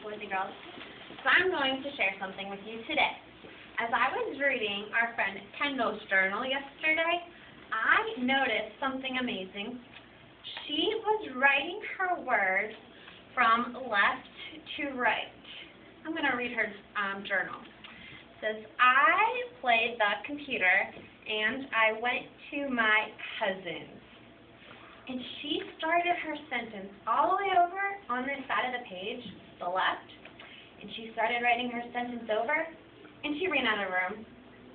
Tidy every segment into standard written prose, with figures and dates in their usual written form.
boys and girls. So I'm going to share something with you today. As I was reading our friend Kendall's journal yesterday, I noticed something amazing. She was writing her words from left to right. I'm going to read her journal. It says, I played the computer and I went to my cousin's. And she started her sentence all the way over on this side of the page, the left, and she started writing her sentence over, and she ran out of room.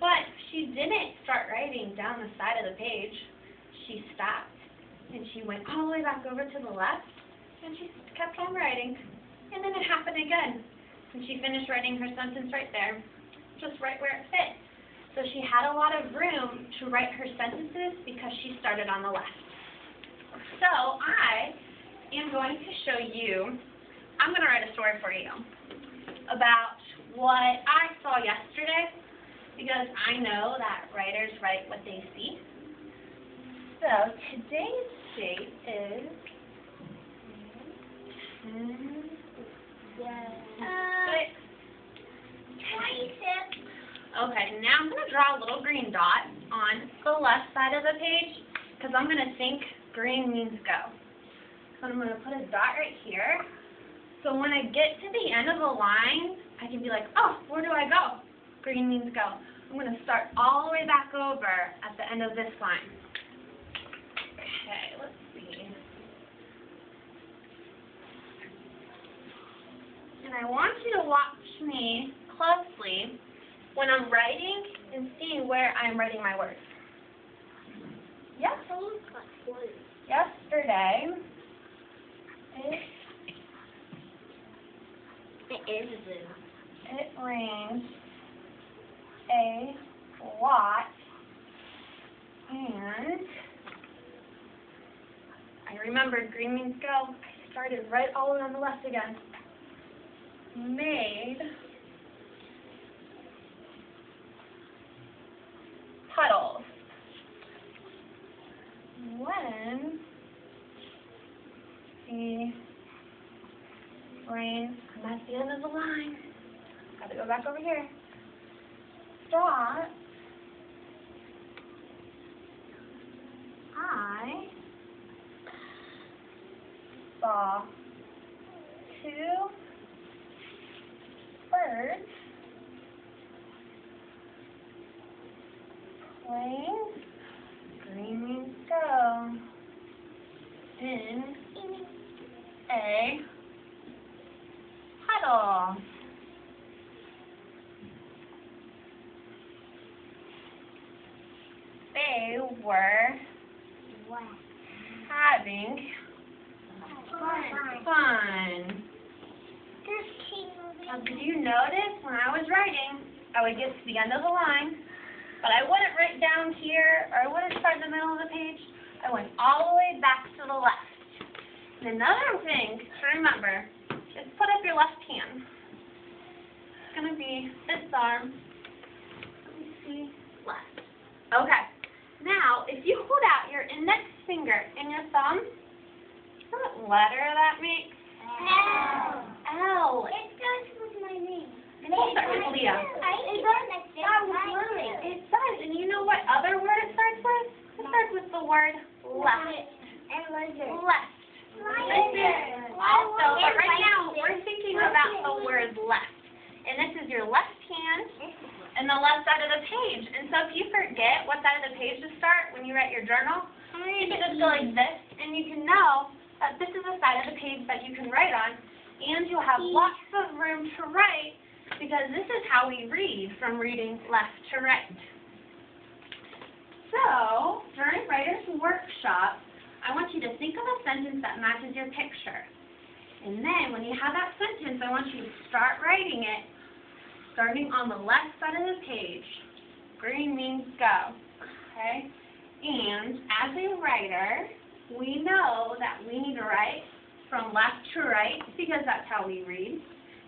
But she didn't start writing down the side of the page. She stopped, and she went all the way back over to the left, and she kept on writing. And then it happened again, and she finished writing her sentence right there, just right where it fit. So she had a lot of room to write her sentences because she started on the left. So I am going to show you, I'm going to write a story for you about what I saw yesterday, because I know that writers write what they see. So today's date is Okay, now I'm going to draw a little green dot on the left side of the page because I'm going to think green means go. So I'm going to put a dot right here. So when I get to the end of the line, I can be like, oh, where do I go? Green means go. I'm going to start all the way back over at the end of this line. Okay, let's see. And I want you to watch me closely when I'm writing and see where I'm writing my words. Yesterday, it rained a lot, and I remembered green means go. I started right all the way on the left again. Made puddles. When the rain, I'm at the end of the line. Got to go back over here. Stop. I saw two birds playing. Green means go. In a puddle. They were having fun. Now, did you notice when I was writing, I would get to the end of the line, but I wouldn't write down here, or I wouldn't start in the middle of the page. I went all the way back to the left. And another thing to remember is put up your left hand. It's going to be this arm. Let me see. Left. Okay. Now, if you hold out your index finger and your thumb, what letter that makes? L. L. It starts with my name. It starts with Leah. It does. And you know what other word it starts with? It starts with the word left. And lizard. Left. Also, but right now we're thinking about the word left. And this is your left hand and the left side of the page. And so if you forget what side of the page to start when you write your journal, you can just go like this, and you can know that this is the side of the page that you can write on, and you'll have lots of room to write, because this is how we read, from reading left to right. So, during Writer's Workshop, I want you to think of a sentence that matches your picture. And then, when you have that sentence, I want you to start writing it, starting on the left side of the page. Green means go. Okay? And as a writer, we know that we need to write from left to right, because that's how we read.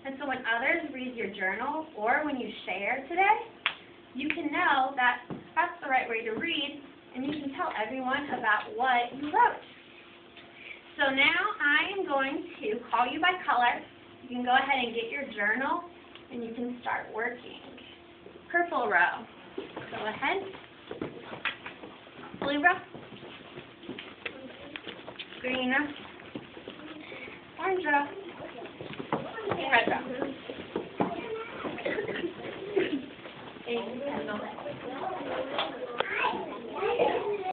And so when others read your journal, or when you share today, you can know that that's the right way to read, and you can tell everyone about what you wrote. So now I am going to call you by color. You can go ahead and get your journal, and you can start working. Purple row. Go ahead. Blue row. Green row. Orange row. And red row. Thank you, Kendall.